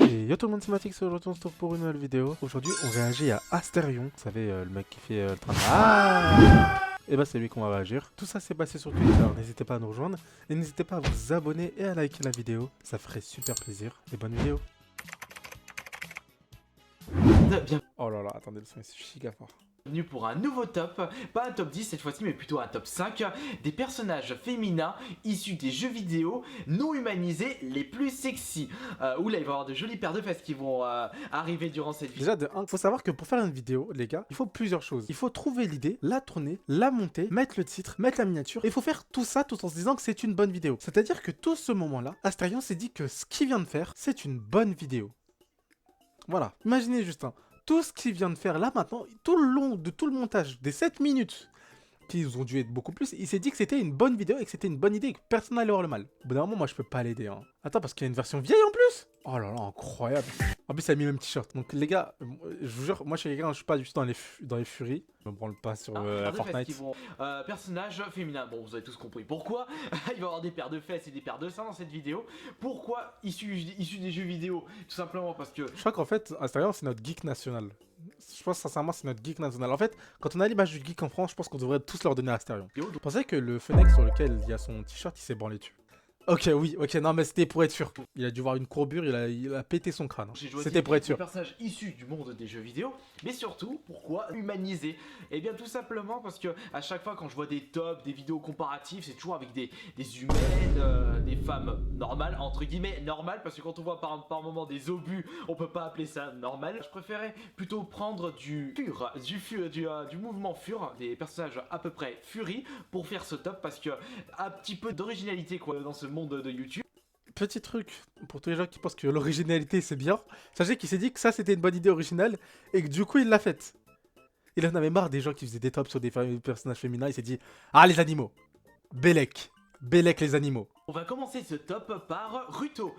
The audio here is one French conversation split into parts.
Et yo tout le monde, c'est Matix, aujourd'hui on se retrouve pour une nouvelle vidéo. Aujourd'hui on réagit à Asterion, vous savez le mec qui fait le train de... Ah et bah c'est lui qu'on va réagir. Tout ça s'est passé sur Twitter, alors n'hésitez pas à nous rejoindre. Et n'hésitez pas à vous abonner et à liker la vidéo, ça ferait super plaisir. Et bonne vidéo. Oh là là, attendez, le son est giga fort. Bienvenue pour un nouveau top, pas un top 10 cette fois-ci mais plutôt un top 5 des personnages féminins issus des jeux vidéo non humanisés les plus sexy. Oula, il va y avoir de jolies paires de fesses qui vont arriver durant cette vidéo. Déjà de 1, faut savoir que pour faire une vidéo, les gars, il faut plusieurs choses. Il faut trouver l'idée, la tourner, la monter, mettre le titre, mettre la miniature. Et il faut faire tout ça tout en se disant que c'est une bonne vidéo. C'est-à-dire que tout ce moment-là, Asterion s'est dit que ce qu'il vient de faire, c'est une bonne vidéo. Voilà, imaginez juste tout ce qu'il vient de faire là maintenant, tout le long de tout le montage des 7 minutes, qui ont dû être beaucoup plus, il s'est dit que c'était une bonne vidéo et que c'était une bonne idée et que personne n'allait avoir le mal. Au bout d'un moment, moi je peux pas l'aider. Attends, parce qu'il y a une version vieille en plus. Oh là là, incroyable. En plus, il a mis le même t-shirt. Donc les gars, je vous jure, moi je suis quelqu'un, je suis pas du tout dans les furies. Je me branle pas sur Fortnite. Personnages féminins, bon vous avez tous compris pourquoi. Il va y avoir des paires de fesses et des paires de seins dans cette vidéo. Pourquoi issus des jeux vidéo? Tout simplement parce que... Je crois qu'en fait, Asterion c'est notre geek national. Je pense sincèrement c'est notre geek national. En fait, quand on a l'image du geek en France, je pense qu'on devrait tous leur donner Asterion. Vous pensez que le Fennec sur lequel il y a son t-shirt, il s'est branlé dessus? Ok, oui, ok, non, mais c'était pour être sûr. Il a dû voir une courbure, il a pété son crâne. C'était pour être sûr. Personnage issu du monde des jeux vidéo, mais surtout, pourquoi humaniser? Eh bien, tout simplement parce que à chaque fois quand je vois des tops, des vidéos comparatives, c'est toujours avec des humaines, des femmes normales, entre guillemets normales, parce que quand on voit par moment des obus, on peut pas appeler ça normal. Je préférais plutôt prendre du mouvement FUR, des personnages à peu près furie, pour faire ce top, parce que un petit peu d'originalité quoi dans ce monde de YouTube. Petit truc, pour tous les gens qui pensent que l'originalité c'est bien, sachez qu'il s'est dit que ça c'était une bonne idée originale et que du coup il l'a faite. Il en avait marre des gens qui faisaient des tops sur des personnages féminins, il s'est dit « Ah les animaux, Bélec, Bélec les animaux ». On va commencer ce top par Ruto.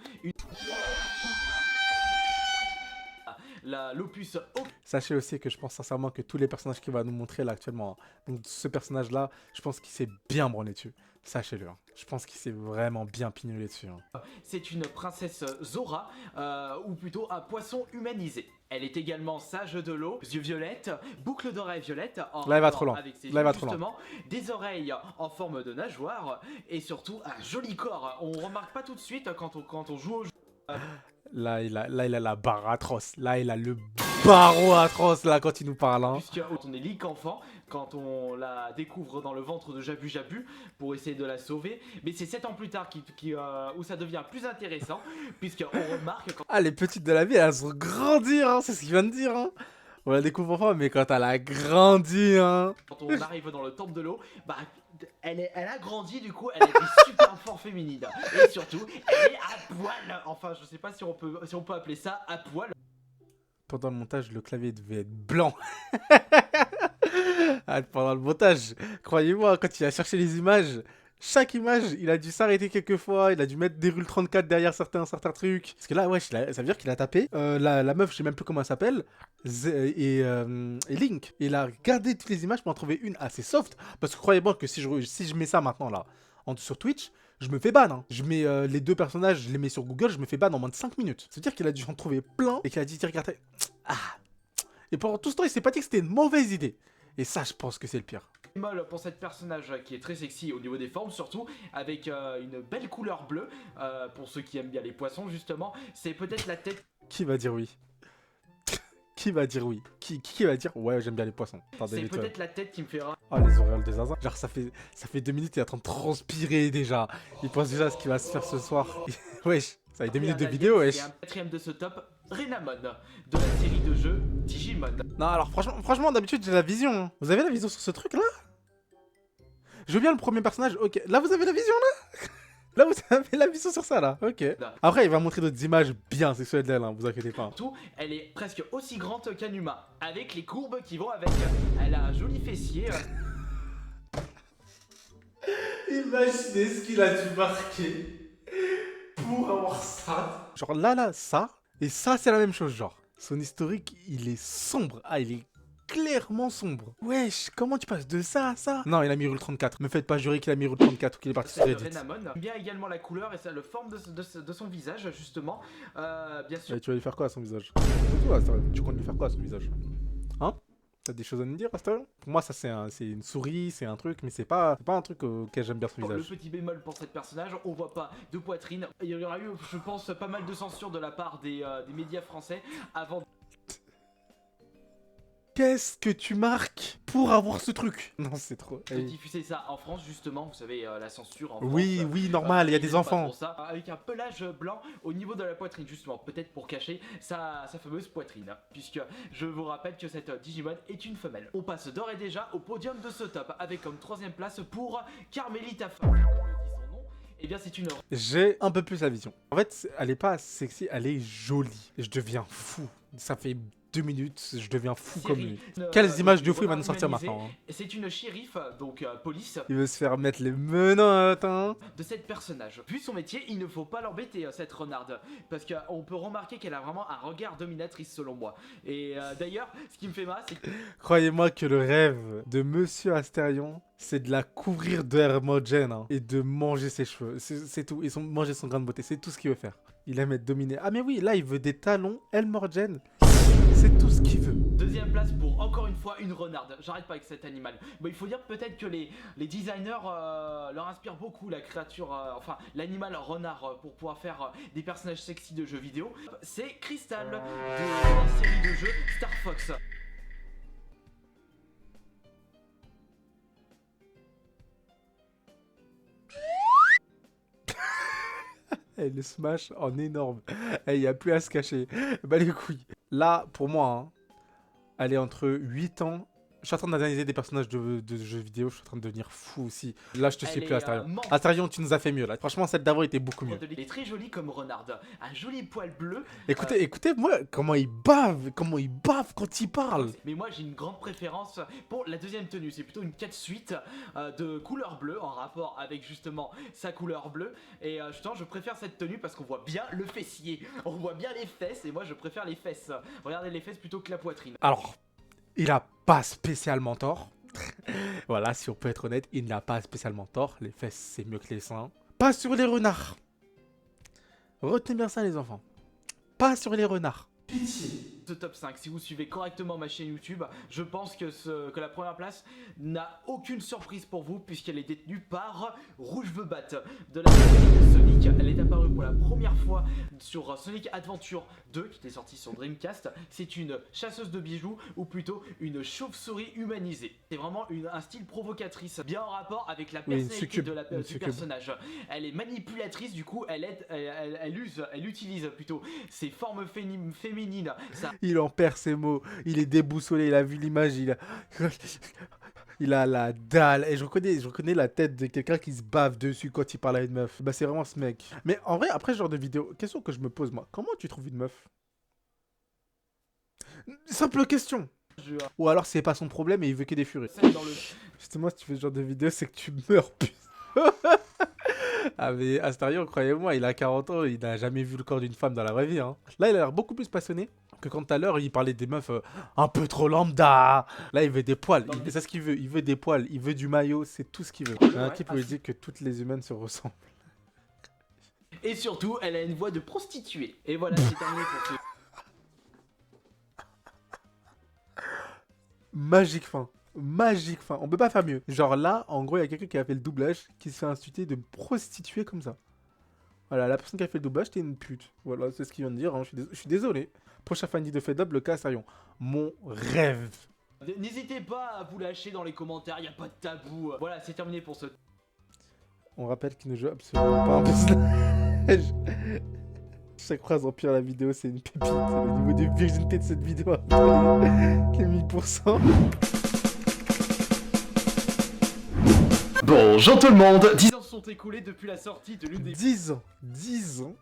L'opus. Sachez aussi que je pense sincèrement que tous les personnages qu'il va nous montrer là actuellement, donc ce personnage là, je pense qu'il s'est bien branlé dessus. Sachez-le, je pense qu'il s'est vraiment bien pignolé dessus. C'est une princesse Zora, ou plutôt un poisson humanisé. Elle est également sage de l'eau, yeux violettes, boucle d'oreilles violettes, là il va trop loin, avec ses là il va yeux, trop loin. des oreilles en forme de nageoire, et surtout un joli corps. On remarque pas tout de suite quand on joue au jeu. Là, il a la barre atroce. Là, il a le barreau atroce, là, quand il nous parle. Puisque on est Link enfant, quand on la découvre dans le ventre de Jabu Jabu, pour essayer de la sauver. Mais c'est 7 ans plus tard où ça devient plus intéressant, puisqu'on remarque... Ah, les petites de la vie, elles vont grandir, c'est ce qu'il vient de dire. On la découvre enfant, mais quand elle a grandi, Quand on arrive dans le temple de l'eau, bah... Elle a grandi, du coup, elle a des super forts féminines. Et surtout, elle est à poil. Enfin, je sais pas si on peut appeler ça à poil. Pendant le montage, le clavier devait être blanc. Pendant le montage, croyez-moi, quand il a cherché les images, chaque image, il a dû s'arrêter quelques fois, il a dû mettre des rules 34 derrière certains trucs. Parce que là, ouais, ça veut dire qu'il a tapé la meuf, je sais même plus comment elle s'appelle, et Link. Et il a regardé toutes les images pour en trouver une assez soft. Parce que croyez-moi que si je mets ça maintenant là, sur Twitch, je me fais ban. Je mets les deux personnages, je les mets sur Google, je me fais ban en moins de 5 minutes. Ça veut dire qu'il a dû en trouver plein et qu'il a dit, regardez, et pendant tout ce temps, il s'est pas dit que c'était une mauvaise idée. Et ça, je pense que c'est le pire. Pour cette personnage qui est très sexy au niveau des formes, surtout avec une belle couleur bleue, pour ceux qui aiment bien les poissons justement, c'est peut-être la tête... Qui va dire oui? Qui va dire oui? Qui va dire ouais, j'aime bien les poissons? C'est peut-être la tête qui me fait... Oh, les auréoles des zinzins. Genre ça fait 2 minutes, il est en train de transpirer déjà. Il pense déjà à ce qu'il va se faire ce soir. Wesh, ça fait 2 minutes de vidéo, wesh. Et un quatrième de ce top, Renamon, de la série de jeux Digimon. Non, alors franchement d'habitude j'ai la vision. Vous avez la vision sur ce truc là? Je veux bien le premier personnage, ok. Là vous avez la vision là? Là vous avez la vision sur ça là, ok. Après il va montrer d'autres images bien sexuelles d'elle, vous inquiétez pas. Tout, elle est presque aussi grande qu'un humain, avec les courbes qui vont avec. Elle a un joli fessier. Imaginez ce qu'il a dû marquer pour avoir ça. Genre là, ça, et ça c'est la même chose genre. Son historique il est sombre, il est clairement sombre. Wesh, comment tu passes de ça à ça? Non, il a mis rule 34. Me faites pas jurer qu'il a mis rule 34 ou qu'il est parti sur C'est Reddit. Renamon. Bien également la couleur et ça le forme de son visage justement. Bien sûr. Et tu vas lui faire quoi à son visage? C'est toi, Astarion. Tu comptes lui faire quoi à son visage? Hein? T'as des choses à nous dire, Astarion? Pour moi, ça c'est une souris, c'est un truc, mais c'est pas un truc auquel j'aime bien son Le visage. petit bémol pour cette personnage, on voit pas de poitrine. Il y aura eu, je pense, pas mal de censure de la part des médias français avant. Qu'est-ce que tu marques pour avoir ce truc? Non, c'est trop. De diffuser ça en France justement, vous savez la censure en Oui, France. oui, normal, il y a ils des aiment pas enfants. trop ça, avec un pelage blanc au niveau de la poitrine justement, peut-être pour cacher sa fameuse poitrine, puisque je vous rappelle que cette Digimon est une femelle. On passe d'ores et déjà au podium de ce top, avec comme troisième place pour Carmelita Fun. Comme le dit son nom, et bien c'est une J'ai un peu plus la vision. En fait, elle est pas sexy, elle est jolie. Je deviens fou. Ça fait 2 minutes, je deviens fou comme lui. Quelles images de fou il va nous sortir maintenant, hein. C'est une shérif, donc police, Il veut se faire mettre les menottes, hein. de cette personnage. Vu son métier, il ne faut pas l'embêter, cette renarde, parce qu'on peut remarquer qu'elle a vraiment un regard dominatrice selon moi. Et d'ailleurs, ce qui me fait mal, c'est que Croyez-moi que le rêve de Monsieur Astérion, c'est de la couvrir de Hermogène, hein, et de manger ses cheveux. C'est tout. Et manger son grain de beauté. C'est tout ce qu'il veut faire. Il aime être dominé. Ah mais oui, là il veut des talons Hermogène. C'est tout ce qu'il veut. deuxième place pour encore une fois une renarde. J'arrête pas avec cet animal. Bon, il faut dire peut-être que les designers leur inspirent beaucoup la créature, enfin l'animal renard pour pouvoir faire des personnages sexy de jeux vidéo. C'est Crystal de la série de jeux Star Fox. Et le smash en énorme. Il n'y a plus à se cacher. Bah les couilles. Là, pour moi, hein, elle est entre 8 ans. Je suis en train d'analyser des personnages de jeux vidéo. Je suis en train de devenir fou aussi. Là, je te suis plus, Astarion. Astarion, tu nous as fait mieux là. Franchement, celle d'avant était beaucoup mieux. Elle est très jolie comme renarde. Un joli poil bleu. Écoutez-moi comment il bave. Comment il bave quand il parle. Mais moi, j'ai une grande préférence pour la deuxième tenue. C'est plutôt une 4 suite de couleur bleue en rapport avec justement sa couleur bleue. Et justement, je préfère cette tenue parce qu'on voit bien le fessier. On voit bien les fesses et moi, je préfère les fesses. Regardez les fesses plutôt que la poitrine. Alors, il a pas spécialement tort. Voilà, si on peut être honnête, il n'a pas spécialement tort. Les fesses, c'est mieux que les seins. Pas sur les renards. Retenez bien ça, les enfants. Pas sur les renards. Pitié. Ce top 5, si vous suivez correctement ma chaîne YouTube, je pense que la première place n'a aucune surprise pour vous puisqu'elle est détenue par Rouge Veut Bat de la série de Sonic. Elle est apparue pour la première fois sur Sonic Adventure 2 qui était sorti sur Dreamcast. C'est une chasseuse de bijoux ou plutôt une chauve-souris humanisée. C'est vraiment un style provocatrice, bien en rapport avec la personnalité du personnage. Elle est manipulatrice, du coup elle utilise plutôt ses formes féminines. Ça Il en perd ses mots, il est déboussolé, il a vu l'image, il a la dalle. Et je reconnais la tête de quelqu'un qui se bave dessus quand il parle à une meuf. Bah c'est vraiment ce mec. Mais en vrai, après ce genre de vidéo, question que je me pose moi, comment tu trouves une meuf? Simple question. Ou alors c'est pas son problème et il veut que des furies. Justement, si tu fais ce genre de vidéo, c'est que tu meurs, putain. Ah mais Astarion, croyez-moi, il a 40 ans, il n'a jamais vu le corps d'une femme dans la vraie vie, hein. Là, il a l'air beaucoup plus passionné que quand tout à l'heure, il parlait des meufs un peu trop lambda. Là, il veut des poils, c'est ce qu'il veut, il veut des poils, il veut du maillot, c'est tout ce qu'il veut. Il y a un type où il dit que toutes les humaines se ressemblent. Et surtout, elle a une voix de prostituée. Et voilà, c'est terminé pour ce... Magique fin. Magique fin. On peut pas faire mieux. Genre là, en gros, il y a quelqu'un qui a fait le doublage qui se fait insulter de prostituée comme ça. Voilà, la personne qui a fait le doublage, t'es une pute. Voilà, c'est ce qu'il vient de dire. Hein. Je suis désolé. Prochain fan de Fedub, le cas Astarion. Mon rêve. N'hésitez pas à vous lâcher dans les commentaires, il n'y a pas de tabou. Voilà, c'est terminé pour ce... On rappelle qu'il ne joue absolument pas un personnage. Chaque phrase empire la vidéo, c'est une pépite. Le niveau de virginité de cette vidéo a les 1000%. Bonjour tout le monde. 10 ans sont écoulés depuis la sortie de l'une des... 10 ans. 10 ans.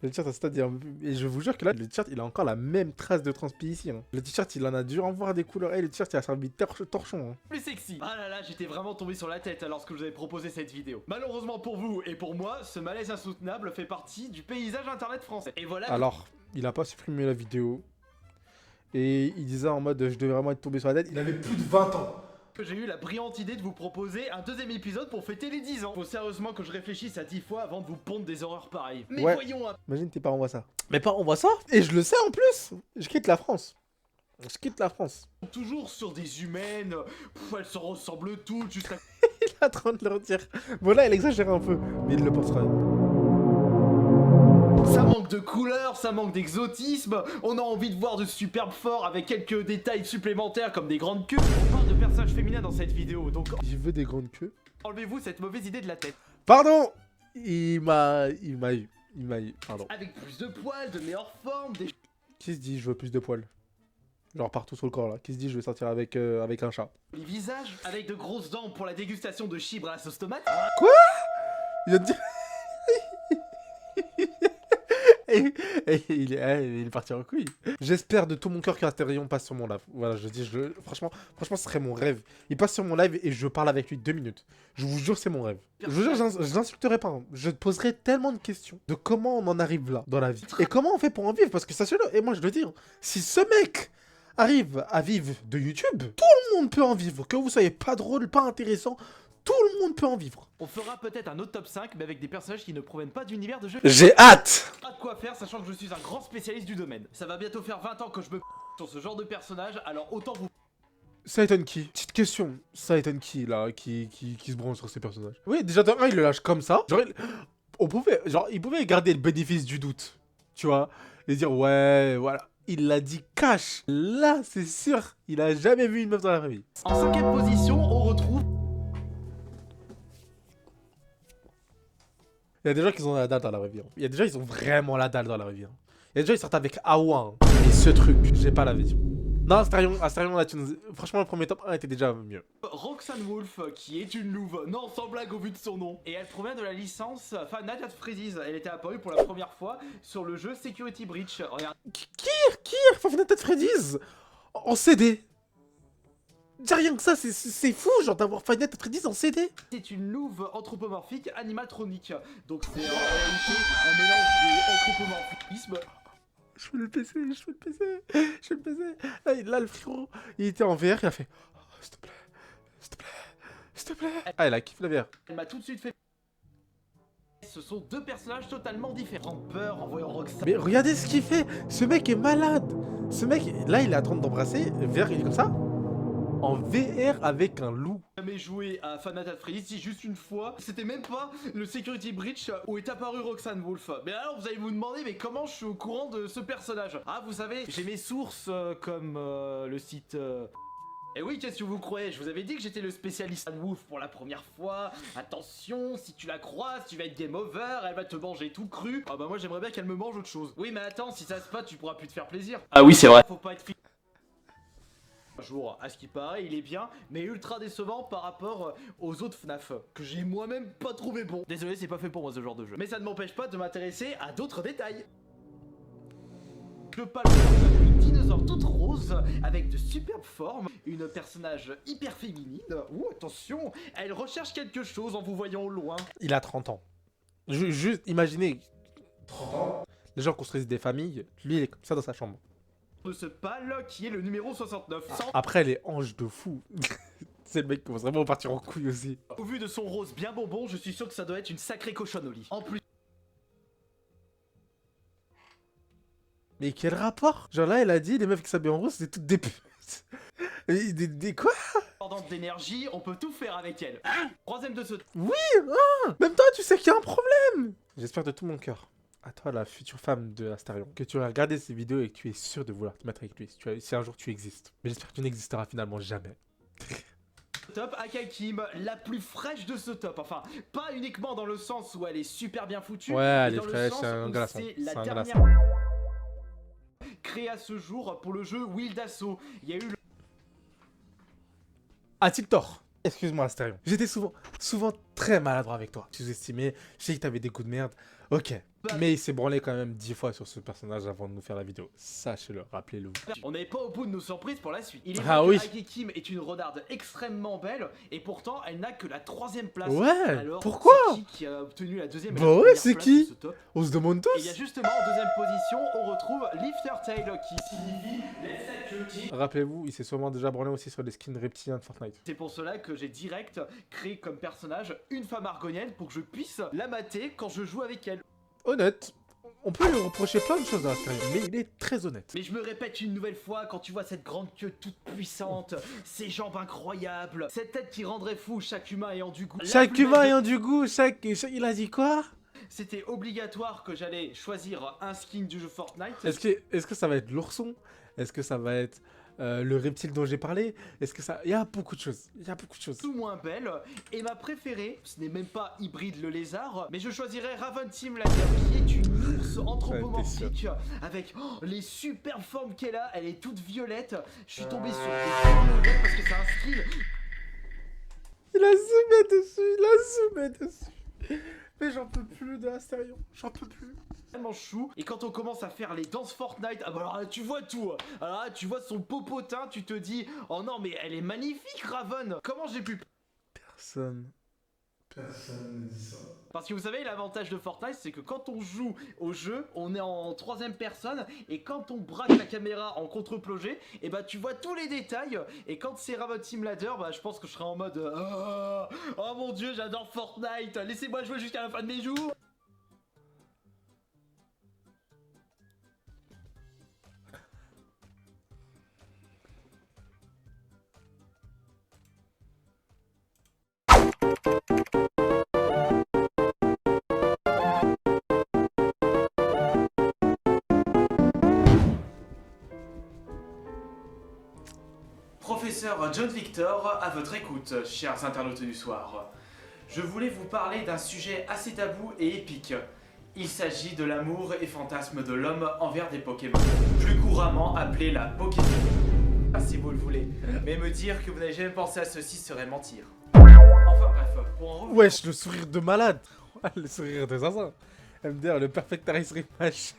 Le t-shirt, c'est-à-dire... Et je vous jure que là, le t-shirt, il a encore la même trace de transpi ici. Hein. Le t-shirt, il en a dû en voir des couleurs. Et le t-shirt, il a servi de torchon. Hein. Plus sexy. Ah là là, j'étais vraiment tombé sur la tête lorsque je vous avais proposé cette vidéo. Malheureusement pour vous et pour moi, ce malaise insoutenable fait partie du paysage internet français. Et voilà... Alors, il a pas supprimé la vidéo. Et il disait en mode je devais vraiment être tombé sur la tête. Il avait plus de 20 ans. Que j'ai eu la brillante idée de vous proposer un deuxième épisode pour fêter les 10 ans. Faut sérieusement que je réfléchisse à 10 fois avant de vous pondre des horreurs pareilles. Mais Ouais. voyons un Imagine tes parents voient ça. Mes parents voient ça. Et je le sais en plus. Je quitte la France. Je quitte la France. toujours sur des humaines. Elles se ressemblent toutes juste à... Il est en train de leur dire. Bon là, il exagère un peu. Mais il le pensera. Ça manque de couleurs, ça manque d'exotisme. On a envie de voir de superbes forts avec quelques détails supplémentaires comme des grandes queues. On parle de personnages féminins dans cette vidéo, donc Je veux des grandes queues. enlevez-vous cette mauvaise idée de la tête. Pardon. Il m'a eu. Pardon. Avec plus de poils, de meilleures formes, des Qui se dit je veux plus de poils? Genre partout sur le corps là. Qui se dit je vais sortir avec un chat? jolis visages, avec de grosses dents pour la dégustation de chibres à la sauce tomate. Il vient de dire. Et il est parti en couille. J'espère de tout mon cœur qu'Astérion passe sur mon live. Voilà, je dis, franchement, ce serait mon rêve. Il passe sur mon live et je parle avec lui 2 minutes. Je vous jure, c'est mon rêve. Je vous jure, je l'insulterai pas. Je te poserai tellement de questions de comment on en arrive là dans la vie. Et comment on fait pour en vivre. Parce que sachez-le, et moi je le dis, hein, si ce mec arrive à vivre de YouTube, tout le monde peut en vivre. Que vous soyez pas drôle, pas intéressant, tout le monde peut en vivre. On fera peut-être un autre top 5, mais avec des personnages qui ne proviennent pas d'univers de jeu. J'ai hâte. Pas de quoi faire, sachant que je suis un grand spécialiste du domaine. Ça va bientôt faire 20 ans que je me sur ce genre de personnage, alors autant vous... Ça étonne qui? Petite question, ça étonne qui là, qui se branle sur ces personnages? Oui, déjà de 1, il le lâche comme ça. Genre, il pouvait garder le bénéfice du doute, tu vois, et dire ouais, voilà. Il l'a dit cash. Là, c'est sûr, il a jamais vu une meuf dans la vraie vie. En 5ème position, on retrouve... Il y a des gens qui ont la dalle dans la vraie vie. Hein. Il y a des gens qui ont vraiment la dalle dans la vraie vie. Hein. Il y a des gens qui sortent avec Awa. Hein. Et ce truc, j'ai pas la vision. Non, Astérion, là, franchement, le premier top 1 était déjà mieux. Roxanne Wolf, qui est une louve, non sans blague au vu de son nom. Et elle provient de la licence Five Nights at Freddy's. Elle était apparue pour la première fois sur le jeu Security Breach. Regarde. Kir, Five Nights at Freddy's en CD. Dis rien que ça, c'est fou, genre d'avoir Five Nights at Freddy's en CD. C'est une louve anthropomorphique animatronique. Donc c'est en réalité un mélange d'anthropomorphisme. Je fais le PC. Là, le frérot, il était en VR, il a fait oh, s'il te plaît. Ah, il a kiffé la VR. Elle m'a tout de suite fait... Ce sont deux personnages totalement différents. Peur en voyant Roxanne. Mais regardez ce qu'il fait. Ce mec est malade. Ce mec, là, il est en train d'embrasser. VR, il est comme ça. En VR avec un loup. J'ai jamais joué à Five Nights at Freddy's, si juste une fois. C'était même pas le Security Breach où est apparu Roxanne Wolf. Mais alors vous allez vous demander, mais comment je suis au courant de ce personnage? Ah, vous savez, j'ai mes sources comme le site... Et oui, qu'est-ce que vous croyez? Je vous avais dit que j'étais le spécialiste de Wolf pour la première fois. Attention, si tu la croises, tu vas être game over, elle va te manger tout cru. Ah bah moi j'aimerais bien qu'elle me mange autre chose. Oui mais attends, si ça se passe, tu pourras plus te faire plaisir. Ah oui c'est vrai. Faut pas être un jour, à ce qui paraît, il est bien, mais ultra décevant par rapport aux autres FNAF, que j'ai moi-même pas trouvé bon. Désolé, c'est pas fait pour moi ce genre de jeu. Mais ça ne m'empêche pas de m'intéresser à d'autres détails. Je parle d'une dinosaure toute rose, avec de superbes formes, une personnage hyper féminine. Ouh, attention, elle recherche quelque chose en vous voyant au loin. Il a 30 ans. Juste imaginez 30 ans. Les gens construisent des familles. Lui, il est comme ça dans sa chambre. De ce pâle qui est le numéro 69. Après, les anges de fou. C'est le mec qui commence vraiment à partir en couille aussi. Au vu de son rose bien bonbon, je suis sûr que ça doit être une sacrée cochonne au lit. En plus... Mais quel rapport? Genre là, elle a dit, les meufs qui s'habillent en rose, c'est toutes des putes. Des quoi? d'énergie, on peut tout faire avec elle. Troisième de ce... Oui, même toi, tu sais qu'il y a un problème. J'espère de tout mon cœur, à toi, la future femme de Astérion, que tu vas regarder ces vidéos et que tu es sûr de vouloir te mettre avec lui, si un jour tu existes. Mais j'espère que tu n'existeras finalement jamais. Top Akakim, la plus fraîche de ce top. Enfin, pas uniquement dans le sens où elle est super bien foutue. Ouais, elle est dans le fraîche, sens c'est un où glaçon. c'est la C'est un dernière glaçon. créée à ce jour pour le jeu Wild Assault. Il y a eu le... A-t-il tort? Excuse-moi, Astérion. J'étais souvent très maladroit avec toi. Tu sous-estimais, je sais que t'avais des coups de merde. Ok. Mais il s'est branlé quand même 10 fois sur ce personnage avant de nous faire la vidéo. Sachez-le, rappelez-le. On n'est pas au bout de nos surprises pour la suite. Il est Ah vrai oui. que Heike Kim est une renarde extrêmement belle et pourtant elle n'a que la 3ème place. Ouais, Alors, pourquoi? c'est qui a obtenu la 2ème et Bah la ouais, première c'est place qui? de ce top? On se demande Et il y a tous. justement en 2ème position, on retrouve Lifter Tail qui signifie Let's Take Cutie. Rappelez-vous, il s'est sûrement déjà branlé aussi sur les skins reptiliens de Fortnite. C'est pour cela que j'ai direct créé comme personnage une femme argonienne pour que je puisse la mater quand je joue avec elle. Honnête, on peut lui reprocher plein de choses à Astarion, mais il est très honnête. Mais je me répète une nouvelle fois, quand tu vois cette grande queue toute puissante, ces jambes incroyables, cette tête qui rendrait fou chaque humain ayant du goût. Chaque humain ayant du goût, il a dit quoi? C'était obligatoire que j'allais choisir un skin du jeu Fortnite. Est-ce que ça va être l'ourson? Est-ce que ça va être le reptile dont j'ai parlé? Est-ce que ça... Il y a beaucoup de choses. Il y a beaucoup de choses. Tout moins belle. Et ma préférée, ce n'est même pas Hybride le lézard, mais je choisirais Raven Team Lager, qui est une ours anthropomorphique avec les superbes formes qu'elle a. Elle est toute violette. Je suis tombé sur des modèles parce que c'est un skill. Il a zoomé dessus, il a zoomé dessus. Mais j'en peux plus de Astarion, j'en peux plus. Tellement chou. Et quand on commence à faire les danses Fortnite, ah bah alors là, tu vois tout. Alors là, tu vois son popotin, tu te dis, oh non mais elle est magnifique Raven. Comment j'ai pu... Personne ne dit ça. Parce que vous savez, l'avantage de Fortnite, c'est que quand on joue au jeu, on est en 3ème personne, et quand on braque la caméra en contre-plongée, et bah tu vois tous les détails, et quand c'est Raven Team Ladder, bah je pense que je serai en mode oh mon dieu, j'adore Fortnite, laissez-moi jouer jusqu'à la fin de mes jours. Professeur John Victor, à votre écoute, chers internautes du soir. Je voulais vous parler d'un sujet assez tabou et épique. Il s'agit de l'amour et fantasme de l'homme envers des Pokémon, plus couramment appelé la Pokémon. Si vous le voulez, mais me dire que vous n'avez jamais pensé à ceci serait mentir. Enfin bref, pour en revenir... Wesh, le sourire de malade. Le sourire de Zaza. MDR, le Perfectaris Rematch.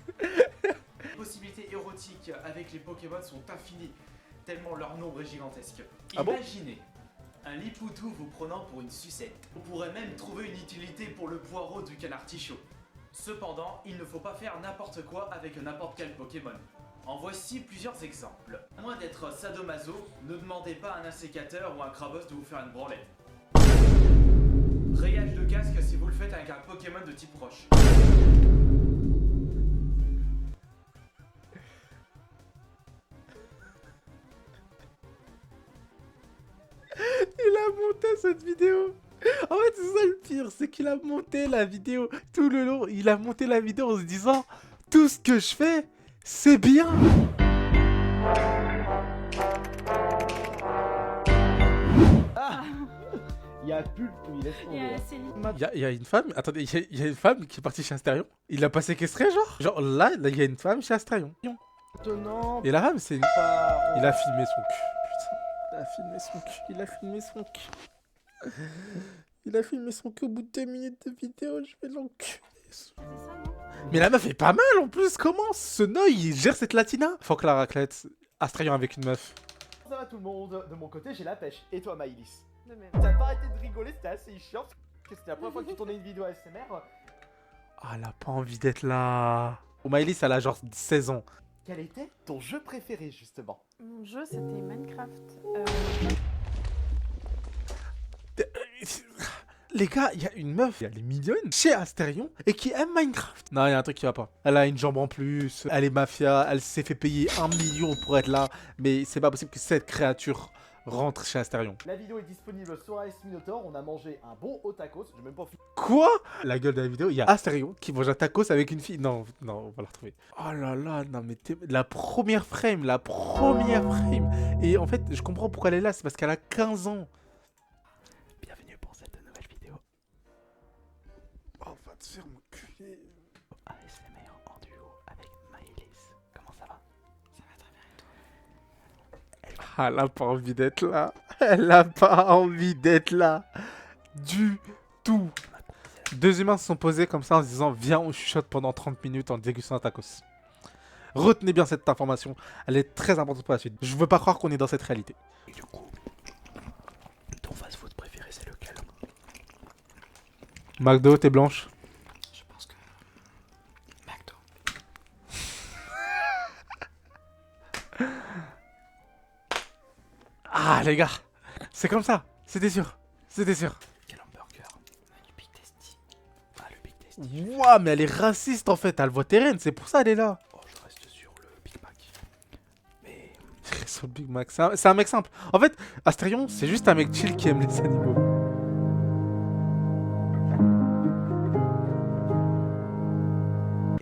Les possibilités érotiques avec les Pokémon sont infinies, tellement leur nombre est gigantesque. Ah bon? Imaginez un Lipoutou vous prenant pour une sucette. On pourrait même trouver une utilité pour le poireau du canard tichot. Cependant, il ne faut pas faire n'importe quoi avec n'importe quel Pokémon. En voici plusieurs exemples. À moins d'être sadomaso, ne demandez pas à un insécateur ou à un Krabos de vous faire une branlette. Rayage de casque si vous le faites avec un Pokémon de type roche. Il a monté cette vidéo. En fait, c'est ça le pire, c'est qu'il a monté la vidéo tout le long. Il a monté la vidéo en se disant tout ce que je fais, c'est bien. Il y a Pulp, il laisse Il y a une femme, attendez, il y a une femme qui est partie chez Astarion. Il l'a pas séquestré, genre? Genre là, il y a une femme chez Astarion. Maintenant, Et la femme, c'est une... Il a filmé son cul. Putain, il a filmé son cul. Il a filmé son cul. Il a filmé son cul au bout de 2 minutes de vidéo. Je vais l'enculer. Mais la meuf est pas mal en plus. Comment ce Noy il gère cette latina? Faut que la raclette. Astarion avec une meuf. Ça va tout le monde, de mon côté j'ai la pêche, et toi Maïlis? De même. T'as pas arrêté de rigoler, c'était assez chiant, parce que c'était la première fois que tu tournais une vidéo ASMR. Ah, elle a pas envie d'être là. Oh, Maëlys, elle a genre 16 ans. Quel était ton jeu préféré justement? Mon jeu c'était Minecraft. Les gars, il y a une meuf, elle est mignonne, chez Astarion, et qui aime Minecraft. Non, il y a un truc qui va pas. Elle a une jambe en plus, elle est mafia, elle s'est fait payer 1 million pour être là, mais c'est pas possible que cette créature rentre chez Astarion. La vidéo est disponible sur AS Minotaur, on a mangé un bon haut tacos, j'ai même pas fini. Quoi? La gueule de la vidéo, il y a Astarion qui mange un tacos avec une fille. Non, non, on va la retrouver. Oh là là, non mais la première frame, la première frame. Et en fait, je comprends pourquoi elle est là, c'est parce qu'elle a 15 ans. Bienvenue pour cette nouvelle vidéo. Oh, va te faire m'enculer. ASMR en duo avec Maëlys. Comment ça va? Ça va très bien et toi? Elle a pas envie d'être là. Elle a pas envie d'être là. Du tout. 2 humains se sont posés comme ça en se disant viens on chuchote pendant 30 minutes en dégustant un tacos. Retenez bien cette information, elle est très importante pour la suite. Je veux pas croire qu'on est dans cette réalité. Et du coup, ton fast-food préféré c'est lequel? McDo, t'es blanche? Je pense que... McDo. Ah les gars, c'est comme ça, c'était sûr, c'était sûr. Quel hamburger? Du Big Tasty. Ah, le Big Tasty. Ouah, mais elle est raciste en fait, elle voit terrain, c'est pour ça elle est là. Oh, je reste sur le Big Mac. Mais... Sur le Big Mac, c'est un mec simple. En fait, Astérion, c'est juste un mec chill qui aime les animaux.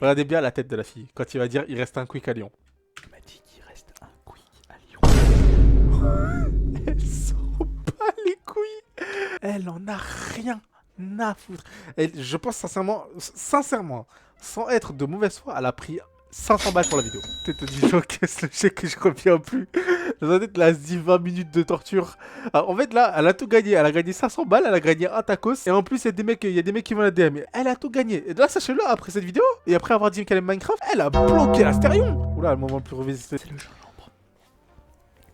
Regardez bien la tête de la fille, quand il va dire il reste un quick à Lyon. Il m'a dit qu'il reste un quick à Lyon. Elle s'en bat les couilles. Elle en a rien à foutre. Je pense sincèrement, sans être de mauvaise foi, elle a pris 500 balles pour la vidéo. Tu te dis, j'encaisse le chèque que je reviens plus. Dans la tête, là, elle se dit 20 minutes de torture. Alors, en fait, là, elle a tout gagné. Elle a gagné 500 balles, elle a gagné un tacos. Et en plus, il y a des mecs qui vont la DM. Elle a tout gagné. Et là, sachez-le, après cette vidéo, et après avoir dit qu'elle aime Minecraft, elle a bloqué l'Astérion. Oula, le moment le plus revisité. C'est le gingembre.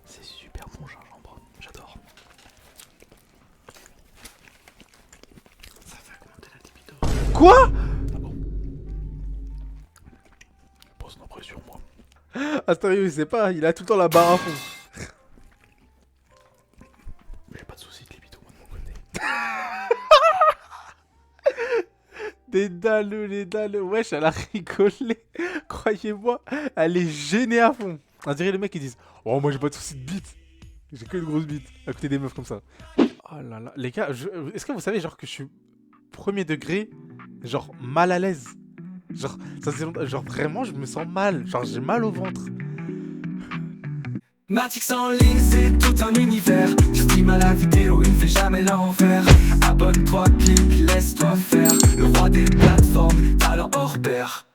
C'est super bon gingembre. J'adore. Ça fait augmenter la libido. Quoi? Ah bon? Pose nos pression, moi. Astérion, il sait pas, il a tout le temps la barre à fond. J'ai pas de soucis de libido, moi, de mon côté. Les dalles, wesh, elle a rigolé. Croyez-moi, elle est gênée à fond. On dirait les mecs qui disent oh, moi j'ai pas de soucis de bite. J'ai que une grosse bite à côté des meufs comme ça. Oh là là, les gars, est-ce que vous savez, genre, que je suis premier degré, genre, mal à l'aise? Genre, ça faisait longtemps, genre, vraiment, je me sens mal. Genre, j'ai mal au ventre. Matix en ligne, c'est tout un univers. Je stream à la vidéo, il ne fait jamais l'envers. Abonne-toi, clique, laisse-toi faire. Le roi des plateformes, talent hors pair.